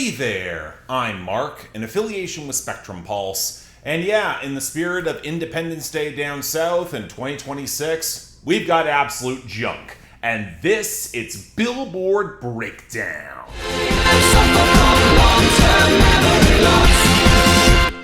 Hey there, I'm Mark, in affiliation with Spectrum Pulse. And yeah, in the spirit of Independence Day down south in 2026, we've got absolute junk. And it's Billboard BREAKDOwn.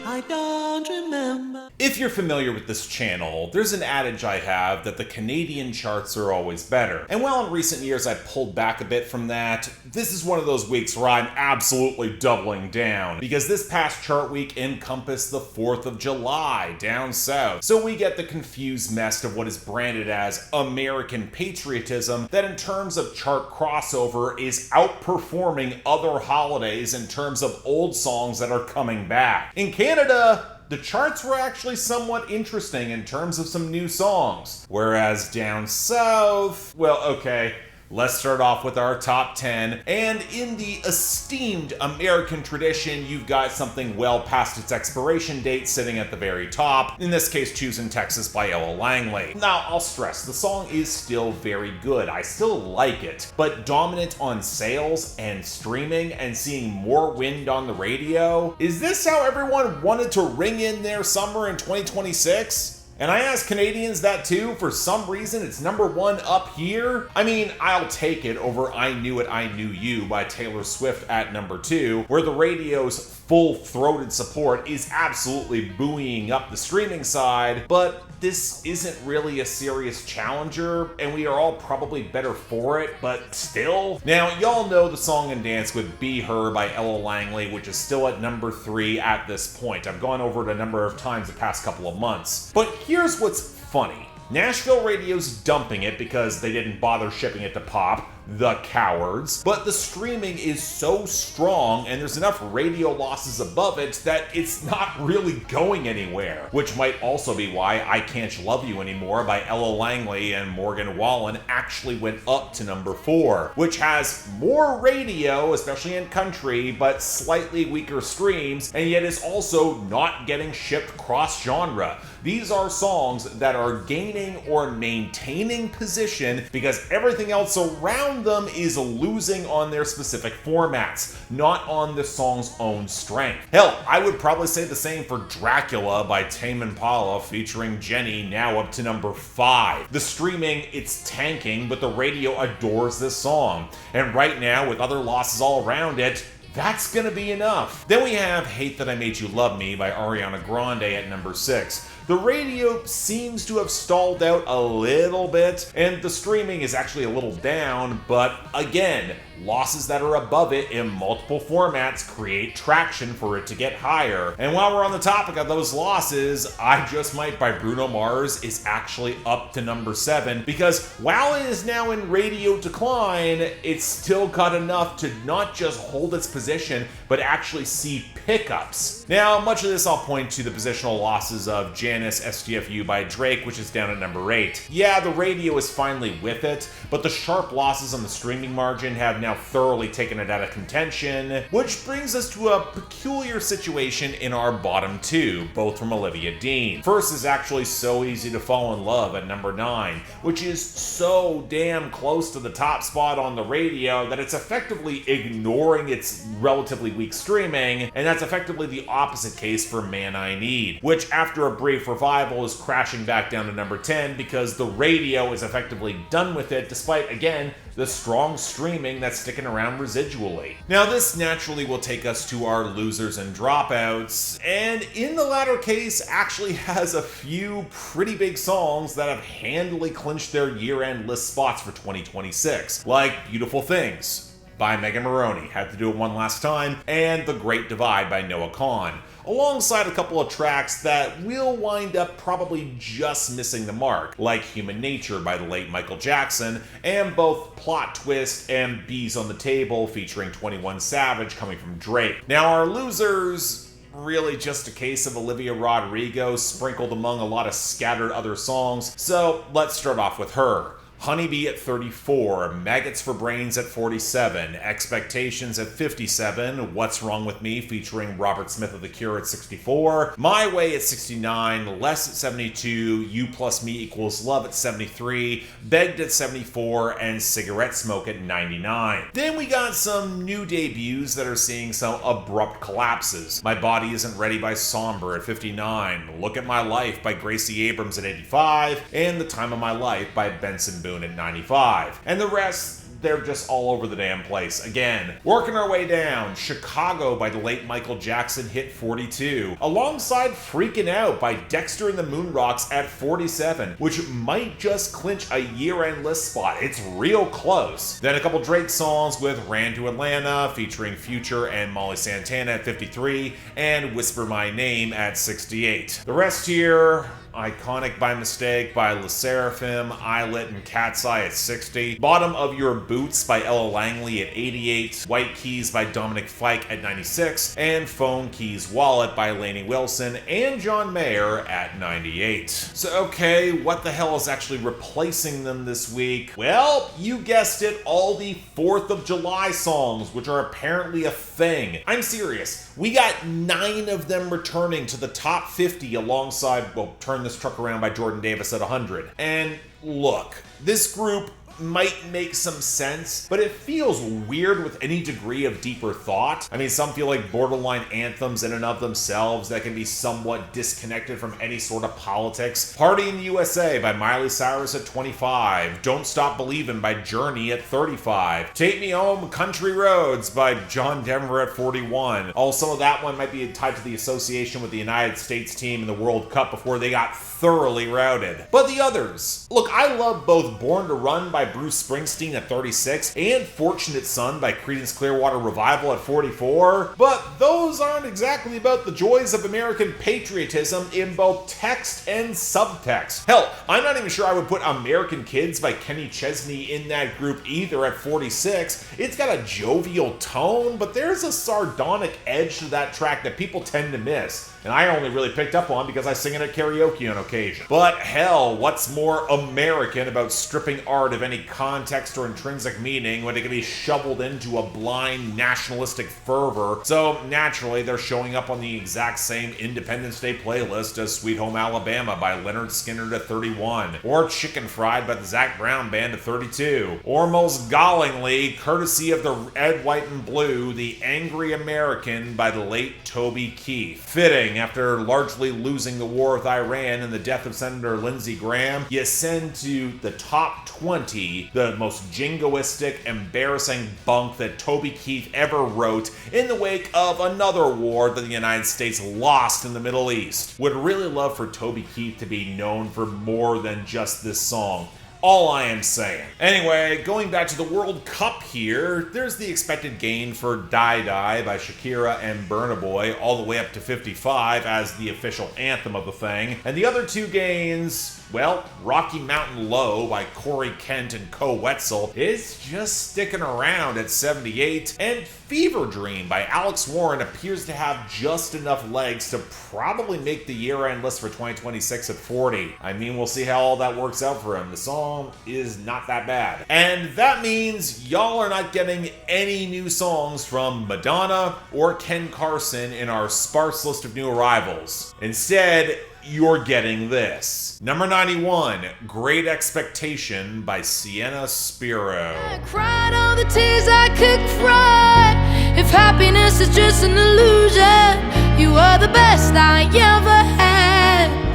I don't remember. If you're familiar with this channel, there's an adage I have that the Canadian charts are always better. And while in recent years I pulled back a bit from that, this is one of those weeks where I'm absolutely doubling down, because this past chart week encompassed the 4th of July down south. So we get the confused mess of what is branded as American patriotism that in terms of chart crossover is outperforming other holidays in terms of old songs that are coming back. In Canada, the charts were actually somewhat interesting in terms of some new songs. Whereas down south, well, okay, let's start off with our top 10. And in the esteemed American tradition, you've got something well past its expiration date sitting at the very top. In this case, Choosing Texas by Ella Langley. Now, I'll stress, the song is still very good. I still like it. But dominant on sales and streaming and seeing more wind on the radio? Is this how everyone wanted to ring in their summer in 2026? And I ask Canadians that too. For some reason, it's number one up here. I mean, I'll take it over I Knew It, I Knew You by Taylor Swift at number 2, where the radio's full-throated support is absolutely buoying up the streaming side, but this isn't really a serious challenger, and we are all probably better for it, but still. Now, y'all know the song and dance with Be Her by Ella Langley, which is still at number 3 at this point. I've gone over it a number of times the past couple of months. But here's what's funny. Nashville radio's dumping it because they didn't bother shipping it to pop. The cowards. But the streaming is so strong and there's enough radio losses above it that it's not really going anywhere. Which might also be why I Can't Love You Anymore by Ella Langley and Morgan Wallen actually went up to number 4, which has more radio, especially in country, but slightly weaker streams, and yet is also not getting shipped cross-genre. These are songs that are gaining or maintaining position because everything else around them is losing on their specific formats, not on the song's own strength. Hell, I would probably say the same for Dracula by Tame Impala featuring Jenny, now up to number 5. The streaming, it's tanking, but the radio adores this song. And right now, with other losses all around it, that's gonna be enough. Then we have Hate That I Made You Love Me by Ariana Grande at number 6. The radio seems to have stalled out a little bit, and the streaming is actually a little down, but again, losses that are above it in multiple formats create traction for it to get higher. And while we're on the topic of those losses, I Just Might by Bruno Mars is actually up to number 7, because while it is now in radio decline, it's still got enough to not just hold its position, but actually see pickups. Now, much of this I'll point to the positional losses of Janice STFU by Drake, which is down at number 8. Yeah, the radio is finally with it, but the sharp losses on the streaming margin have now thoroughly taken it out of contention, which brings us to a peculiar situation in our bottom 2, both from Olivia Dean. First is actually So Easy to Fall in Love at number 9, which is so damn close to the top spot on the radio that it's effectively ignoring its relatively weak streaming, and that's effectively the opposite case for Man I Need, which after a brief revival is crashing back down to number 10 because the radio is effectively done with it, despite, again, the strong streaming that's sticking around residually. Now, this naturally will take us to our losers and dropouts, and in the latter case actually has a few pretty big songs that have handily clinched their year-end list spots for 2026, like Beautiful Things by Megan Maroney, had to do it one last time, and The Great Divide by Noah Kahan, alongside a couple of tracks that will wind up probably just missing the mark, like Human Nature by the late Michael Jackson, and both Plot Twist and Bees on the Table featuring 21 Savage coming from Drake. Now, our losers, really just a case of Olivia Rodrigo sprinkled among a lot of scattered other songs, so let's start off with her. Honeybee at 34, Maggots for Brains at 47, Expectations at 57, What's Wrong With Me featuring Robert Smith of The Cure at 64, My Way at 69, Less at 72, You Plus Me Equals Love at 73, Begged at 74, and Cigarette Smoke at 99. Then we got some new debuts that are seeing some abrupt collapses. My Body Isn't Ready by Somber at 59, Look at My Life by Gracie Abrams at 85, and The Time of My Life by Benson Boone at 95. And the rest, they're just all over the damn place. Again, working our way down, Chicago by the late Michael Jackson hit 42, alongside Freaking Out by Dexter and the Moonrocks at 47, which might just clinch a year-end list spot. It's real close. Then a couple Drake songs with Ran to Atlanta featuring Future and Molly Santana at 53, and Whisper My Name at 68. The rest here, Iconic by Mistake by Le Seraphim, Eyelet, and Cat's Eye at 60. Bottom of Your Boots by Ella Langley at 88. White Keys by Dominic Fike at 96. And Phone Keys Wallet by Lainey Wilson and John Mayer at 98. So okay, what the hell is actually replacing them this week? Well, you guessed it, all the 4th of July songs, which are apparently a thing. I'm serious. We got 9 of them returning to the top 50 alongside, well, Turn This Truck Around by Jordan Davis at 100. And look, this group might make some sense, but it feels weird with any degree of deeper thought. I mean, some feel like borderline anthems in and of themselves that can be somewhat disconnected from any sort of politics. Party in the USA by Miley Cyrus at 25. Don't Stop Believin' by Journey at 35. Take Me Home, Country Roads by John Denver at 41. Also, that one might be tied to the association with the United States team in the World Cup before they got thoroughly routed. But the others. Look, I love both Born to Run by Bruce Springsteen at 36 and Fortunate Son by Creedence Clearwater Revival at 44, but those aren't exactly about the joys of American patriotism in both text and subtext. Hell, I'm not even sure I would put American Kids by Kenny Chesney in that group either at 46. It's got a jovial tone, but there's a sardonic edge to that track that people tend to miss. And I only really picked up on because I sing it at karaoke on occasion. But hell, what's more American about stripping art of any context or intrinsic meaning when it can be shoveled into a blind nationalistic fervor? So naturally, they're showing up on the exact same Independence Day playlist as Sweet Home Alabama by Leonard Skinner at 31, or Chicken Fried by the Zac Brown Band at 32, or most gallingly, courtesy of the Red, White, and Blue, The Angry American by the late Toby Keith. Fitting, after largely losing the war with Iran and the death of Senator Lindsey Graham, you send to the top 20 the most jingoistic, embarrassing bunk that Toby Keith ever wrote in the wake of another war that the United States lost in the Middle East. Would really love for Toby Keith to be known for more than just this song. All I am saying. Anyway, going back to the World Cup here, there's the expected gain for Die Die by Shakira and Burna Boy, all the way up to 55 as the official anthem of the thing. And the other two gains, well, Rocky Mountain Low by Corey Kent and Co Wetzel is just sticking around at 78, and Fever Dream by Alex Warren appears to have just enough legs to probably make the year-end list for 2026 at 40. I mean, we'll see how all that works out for him. The song is not that bad. And that means y'all are not getting any new songs from Madonna or Ken Carson in our sparse list of new arrivals. Instead, you're getting this. Number 91, Great Expectation by Sienna Spiro. I cried all the tears I could cry. If happiness is just an illusion, you are the best I ever had.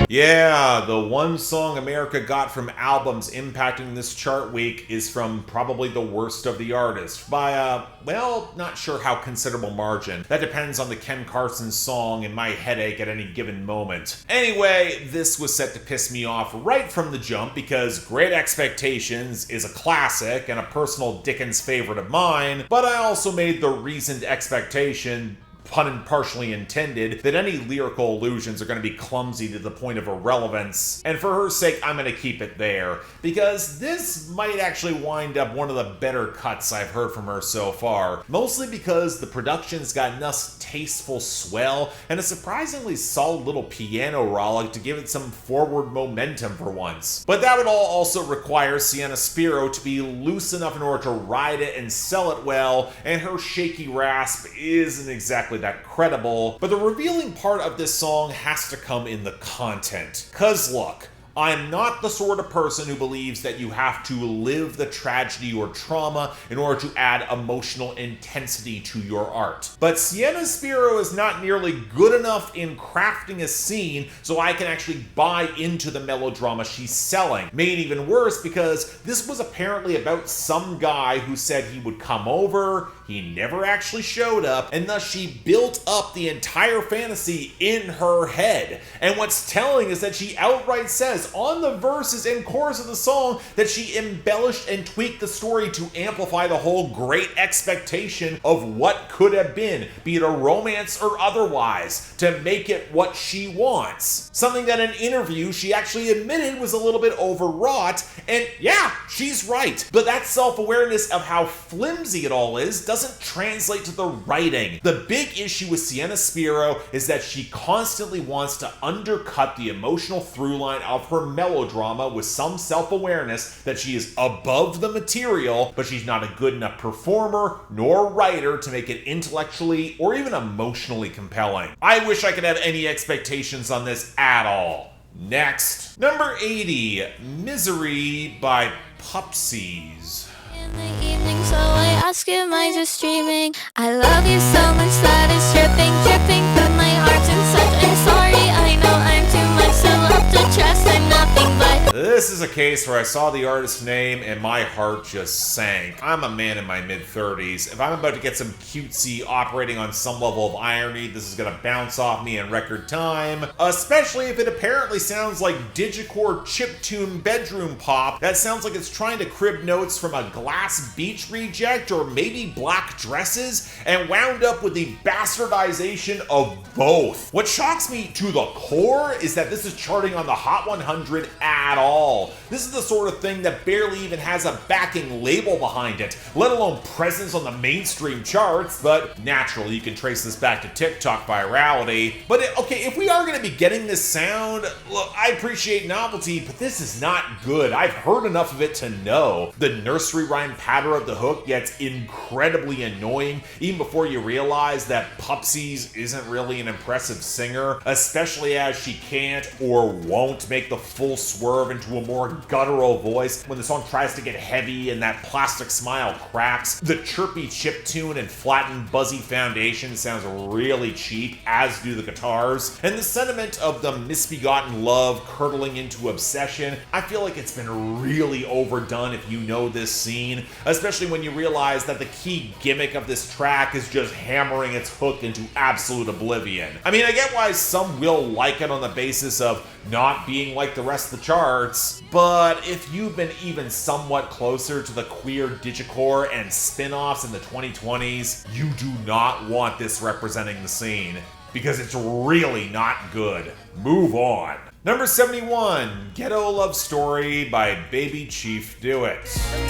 Yeah, the one song America got from albums impacting this chart week is from probably the worst of the artists by a, well, not sure how considerable margin. That depends on the Ken Carson song and my headache at any given moment. Anyway, this was set to piss me off right from the jump because Great Expectations is a classic and a personal Dickens favorite of mine, but I also made the reasoned expectation pun partially intended, that any lyrical allusions are going to be clumsy to the point of irrelevance, and for her sake, I'm going to keep it there, because this might actually wind up one of the better cuts I've heard from her so far, mostly because the production's got enough tasteful swell and a surprisingly solid little piano rollick to give it some forward momentum for once. But that would all also require Sienna Spiro to be loose enough in order to ride it and sell it well, and her shaky rasp isn't exactly that credible. But the revealing part of this song has to come in the content. 'Cause look, I'm not the sort of person who believes that you have to live the tragedy or trauma in order to add emotional intensity to your art. But Sienna Spiro is not nearly good enough in crafting a scene so I can actually buy into the melodrama she's selling. Made even worse because this was apparently about some guy who said he would come over, he never actually showed up, and thus she built up the entire fantasy in her head. And what's telling is that she outright says on the verses and chorus of the song that she embellished and tweaked the story to amplify the whole great expectation of what could have been, be it a romance or otherwise, to make it what she wants. Something that in an interview she actually admitted was a little bit overwrought, and yeah, she's right. But that self-awareness of how flimsy it all is doesn't translate to the writing. The big issue with Sienna Spiro is that she constantly wants to undercut the emotional through line of her melodrama with some self-awareness that she is above the material, but she's not a good enough performer nor writer to make it intellectually or even emotionally compelling. I wish I could have any expectations on this at all. Next, number 80, Misery by Pupsies. In the evening, so I ask you, am I just dreaming? I love you so much that it's dripping from my heart and such. I'm sorry, I know I'm too much to love to trust. I'm nothing but. This is a case where I saw the artist's name and my heart just sank. I'm a man in my mid-30s. If I'm about to get some cutesy operating on some level of irony, this is gonna bounce off me in record time, especially if it apparently sounds like digicore chiptune bedroom pop that sounds like it's trying to crib notes from a Glass Beach reject or maybe Black Dresses and wound up with the bastardization of both. What shocks me to the core is that this is charting on the Hot 100 at all. This is the sort of thing that barely even has a backing label behind it, let alone presence on the mainstream charts, but naturally you can trace this back to TikTok virality. But okay, if we are going to be getting this sound, look, I appreciate novelty, but this is not good. I've heard enough of it to know. The nursery rhyme patter of the hook gets incredibly annoying even before you realize that Pupsies isn't really an impressive singer, especially as she can't or won't make the full swerve into a more guttural voice when the song tries to get heavy and that plastic smile cracks. The chirpy chiptune and flattened buzzy foundation sounds really cheap, as do the guitars. And the sentiment of the misbegotten love curdling into obsession, I feel like it's been really overdone if you know this scene, especially when you realize that the key gimmick of this track is just hammering its hook into absolute oblivion. I mean, I get why some will like it on the basis of not being like the rest of the charts, but if you've been even somewhat closer to the queer digicore and spin-offs in the 2020s, you do not want this representing the scene, because it's really not good. Move on. Number 71, Ghetto Love Story by BabyChiefDoIt.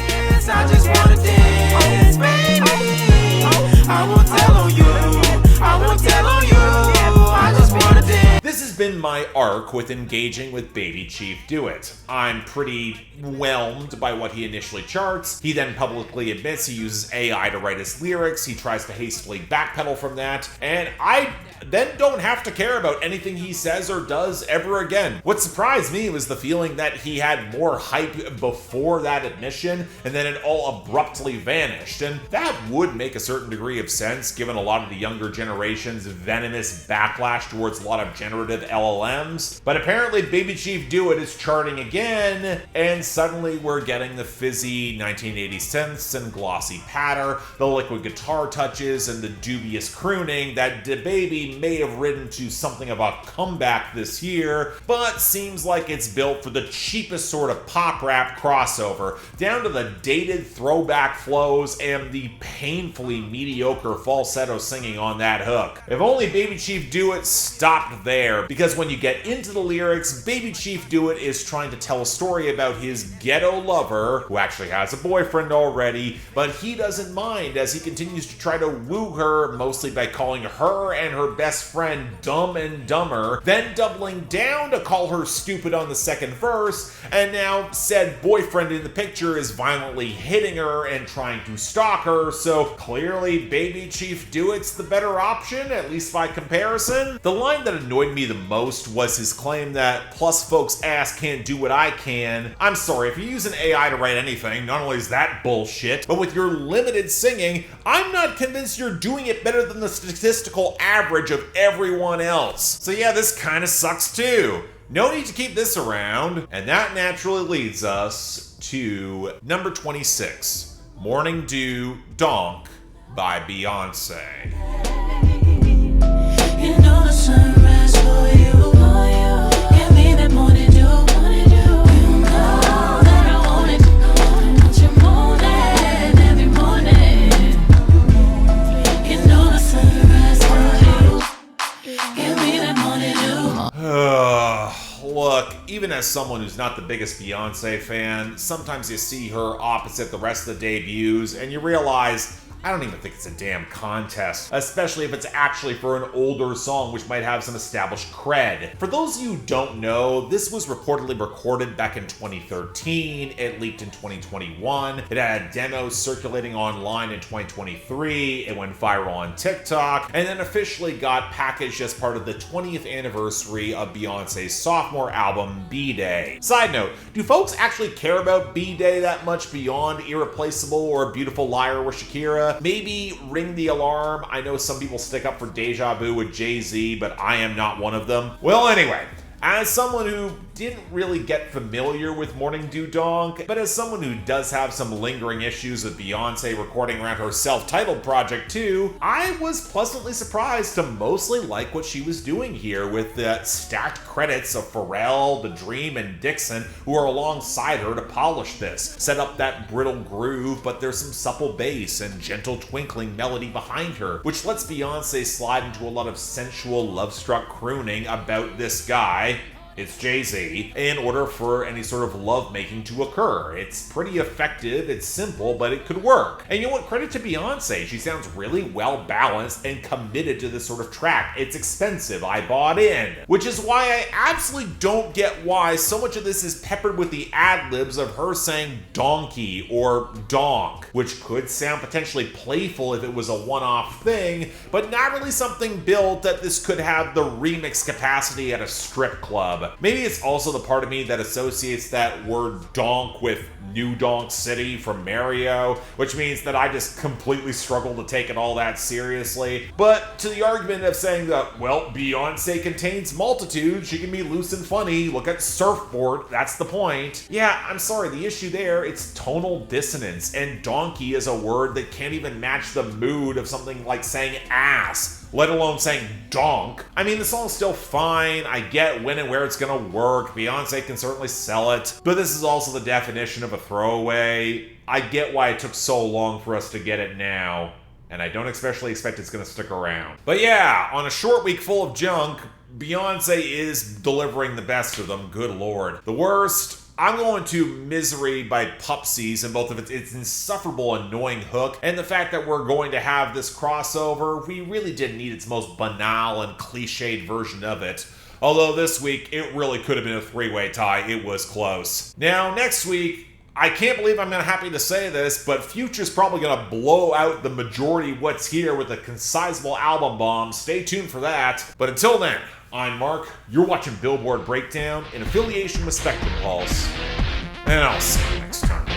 Yes, I just wanna dance, baby. I won't tell on you. I won't tell on you. I just wanna dance. This has been my arc with engaging with BabyChiefDoIt. I'm pretty whelmed by what he initially charts. He then publicly admits he uses AI to write his lyrics. He tries to hastily backpedal from that, and I then don't have to care about anything he says or does ever again. What surprised me was the feeling that he had more hype before that admission, and then it all abruptly vanished. And that would make a certain degree of sense, given a lot of the younger generation's venomous backlash towards a lot of generative generative LLMs. But apparently Baby Chief Do It is charting again, and suddenly we're getting the fizzy 1980 synths and glossy patter, the liquid guitar touches, and the dubious crooning that DaBaby may have written to something of a comeback this year, but seems like it's built for the cheapest sort of pop rap crossover, down to the dated throwback flows and the painfully mediocre falsetto singing on that hook. If only Baby Chief Do It stopped there, because when you get into the lyrics, Baby Chief Do It is trying to tell a story about his ghetto lover, who actually has a boyfriend already, but he doesn't mind as he continues to try to woo her, mostly by calling her and her best friend dumb and dumber, then doubling down to call her stupid on the second verse, and now said boyfriend in the picture is violently hitting her and trying to stalk her, so clearly Baby Chief Do It's the better option, at least by comparison. The line that annoyed me the most was his claim that plus folks' ass can't do what I can. I'm sorry, if you use an AI to write anything, not only is that bullshit, but with your limited singing, I'm not convinced you're doing it better than the statistical average of everyone else. So yeah, this kind of sucks too. No need to keep this around. And that naturally leads us to number 26, Morning Dew, Donk by Beyonce. You know the sunrise for you. Give me that morning dew. You know that I want it. Want you morning, every morning. You know the sunrise for you. Give me that morning dew. Look, even as someone who's not the biggest Beyonce fan, sometimes you see her opposite the rest of the debuts and you realize I don't even think it's a damn contest, especially if it's actually for an older song which might have some established cred. For those of you who don't know, this was reportedly recorded back in 2013, it leaked in 2021, it had a demo circulating online in 2023, it went viral on TikTok, and then officially got packaged as part of the 20th anniversary of Beyonce's sophomore album, B-Day. Side note, do folks actually care about B-Day that much beyond Irreplaceable or Beautiful Liar with Shakira? Maybe Ring the Alarm. I know some people stick up for Deja Vu with Jay-Z, but I am not one of them. Well, anyway, as someone who didn't really get familiar with Morning Dew Donk, but as someone who does have some lingering issues with Beyonce recording around her self-titled project too, I was pleasantly surprised to mostly like what she was doing here with the stacked credits of Pharrell, The Dream, and Dixon, who are alongside her to polish this. Set up that brittle groove, but there's some supple bass and gentle twinkling melody behind her, which lets Beyonce slide into a lot of sensual, love-struck crooning about this guy, it's Jay-Z, in order for any sort of lovemaking to occur. It's pretty effective, it's simple, but it could work. And you know what? Credit to Beyonce. She sounds really well balanced and committed to this sort of track. It's expensive. I bought in. Which is why I absolutely don't get why so much of this is peppered with the ad-libs of her saying donkey or donk, which could sound potentially playful if it was a one-off thing, but not really something built that this could have the remix capacity at a strip club. Maybe it's also the part of me that associates that word donk with New Donk City from Mario, which means that I just completely struggle to take it all that seriously. But to the argument of saying that, well, Beyonce contains multitudes, she can be loose and funny, look at Surfboard, that's the point. Yeah, I'm sorry, the issue there, it's tonal dissonance, and donkey is a word that can't even match the mood of something like saying ass, let alone saying donk. I mean, the song's still fine, I get when and where it's gonna work, Beyonce can certainly sell it, but this is also the definition of a throwaway. I get why it took so long for us to get it now, and I don't especially expect it's gonna stick around. But yeah, on a short week full of junk, Beyonce is delivering the best of them, good lord. The worst, I'm going to Misery by Pupsies, and both of its insufferable, annoying hook, and the fact that we're going to have this crossover, we really didn't need its most banal and cliched version of it. Although this week, it really could have been a three-way tie, it was close. Now, next week, I can't believe I'm happy to say this, but Future's probably gonna blow out the majority of what's here with a concisable album bomb. Stay tuned for that. But until then, I'm Mark, you're watching Billboard Breakdown in affiliation with Spectrum Pulse, and I'll see you next time.